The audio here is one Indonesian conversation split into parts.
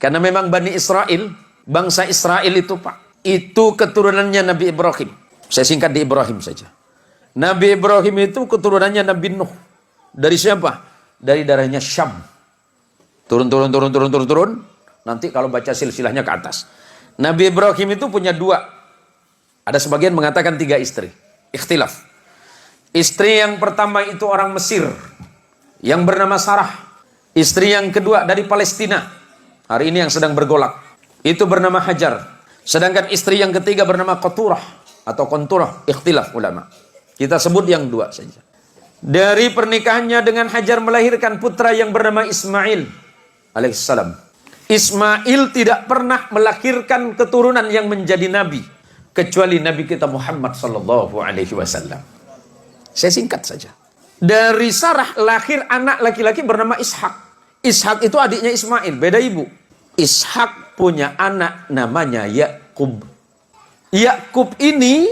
Karena memang Bani Israel, bangsa Israel itu Pak, itu keturunannya Nabi Ibrahim. Saya singkat di Ibrahim saja. Nabi Ibrahim itu keturunannya Nabi Nuh. Dari siapa? Dari darahnya Syam. Turun. Nanti kalau baca silsilahnya ke atas. Nabi Ibrahim itu punya 2. Ada sebagian mengatakan 3 istri. Ikhtilaf. Istri yang pertama itu orang Mesir, yang bernama Sarah. Istri yang kedua dari Palestina. Hari ini yang sedang bergolak. Itu bernama Hajar. Sedangkan istri yang ketiga bernama Qaturah atau Qunturah. Ikhtilaf ulama. Kita sebut yang 2 saja. Dari pernikahannya dengan Hajar melahirkan putra yang bernama Ismail alaihissalam. Ismail tidak pernah melahirkan keturunan yang menjadi nabi kecuali Nabi kita Muhammad sallallahu alaihi wasallam. Saya singkat saja. Dari Sarah lahir anak laki-laki bernama Ishak. Ishak itu adiknya Ismail, beda ibu. Ishak punya anak namanya Yakub. Yakub ini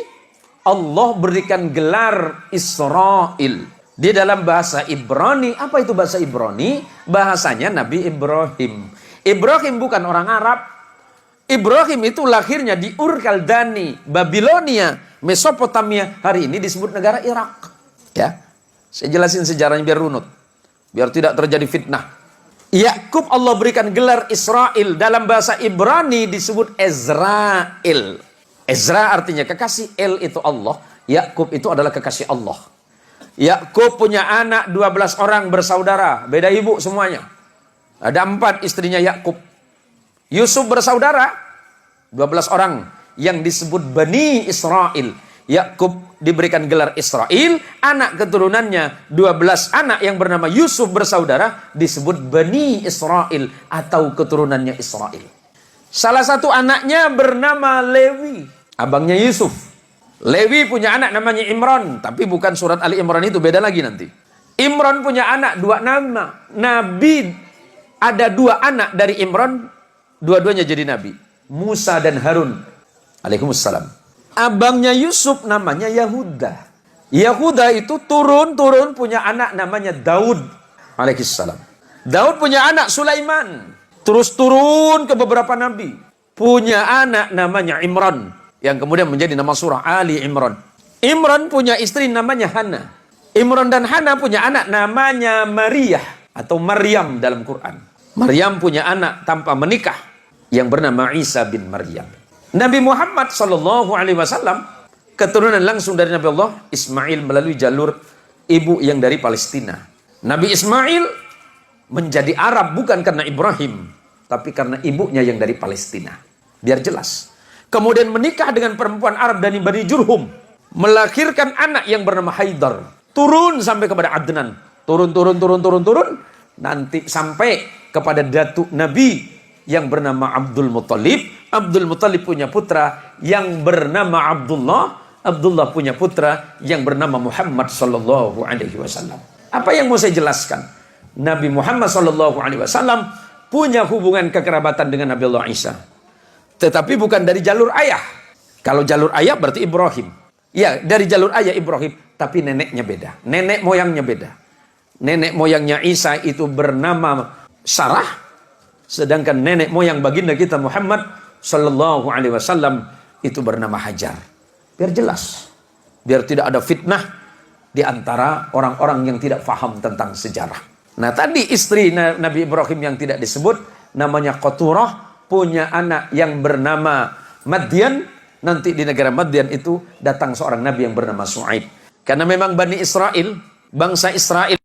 Allah berikan gelar Israel. Di dalam bahasa Ibrani, apa itu bahasa Ibrani? Bahasanya Nabi Ibrahim. Ibrahim bukan orang Arab. Ibrahim itu lahirnya di Ur Kaldani, Babilonia, Mesopotamia. Hari ini disebut negara Irak. Ya, saya jelasin sejarahnya biar runut, biar tidak terjadi fitnah. Yakub Allah berikan gelar Israel. Dalam bahasa Ibrani disebut Ezrael. Ezra artinya kekasih, El itu Allah. Yakub itu adalah kekasih Allah. Yakub punya anak 12 orang bersaudara, beda ibu semuanya. Ada 4 istrinya Yakub. Yusuf bersaudara 12 orang yang disebut Bani Israel. Yakub diberikan gelar Israel, anak keturunannya 12 anak yang bernama Yusuf bersaudara disebut Bani Israel atau keturunannya Israel. Salah satu anaknya bernama Lewi, abangnya Yusuf. Lewi punya anak namanya Imran, tapi bukan surat Ali Imran itu, beda lagi nanti. Imran punya anak 2 nama. Nabi ada 2 anak dari Imran, dua-duanya jadi nabi. Musa dan Harun alaihimussalam. Abangnya Yusuf namanya Yahuda. Yahuda itu turun punya anak namanya Daud alaihissalam. Daud punya anak Sulaiman. Terus turun ke beberapa nabi. Punya anak namanya Imran, yang kemudian menjadi nama surah Ali Imran. Imran punya istri namanya Hana. Imran dan Hana punya anak namanya Maria atau Maryam dalam Quran. Maryam punya anak tanpa menikah yang bernama Isa bin Maryam. Nabi Muhammad sallallahu alaihi wasallam keturunan langsung dari Nabi Allah Ismail melalui jalur ibu yang dari Palestina. Nabi Ismail menjadi Arab bukan karena Ibrahim, tapi karena ibunya yang dari Palestina. Biar jelas. Kemudian menikah dengan perempuan Arab dari Bani Jurhum, melahirkan anak yang bernama Haidar. Turun sampai kepada Adnan. Turun. Nanti sampai kepada datuk Nabi yang bernama Abdul Muttalib. Abdul Muttalib punya putra yang bernama Abdullah. Abdullah punya putra yang bernama Muhammad sallallahu alaihi wasallam. Apa yang mau saya jelaskan? Nabi Muhammad sallallahu alaihi wasallam punya hubungan kekerabatan dengan Nabi Allah Isa. Tetapi bukan dari jalur ayah. Kalau jalur ayah berarti Ibrahim. Ya, dari jalur ayah Ibrahim, tapi neneknya beda. Nenek moyangnya beda. Nenek moyangnya Isa itu bernama Sarah, sedangkan nenek moyang baginda kita Muhammad sallallahu alaihi wasallam itu bernama Hajar. Biar jelas, biar tidak ada fitnah di antara orang-orang yang tidak faham tentang sejarah. Nah, tadi istri Nabi Ibrahim yang tidak disebut namanya Qaturah, punya anak yang bernama Madian. Nanti di negara Madian itu datang seorang nabi yang bernama Shu'aib. Karena memang Bani Israel, bangsa Israel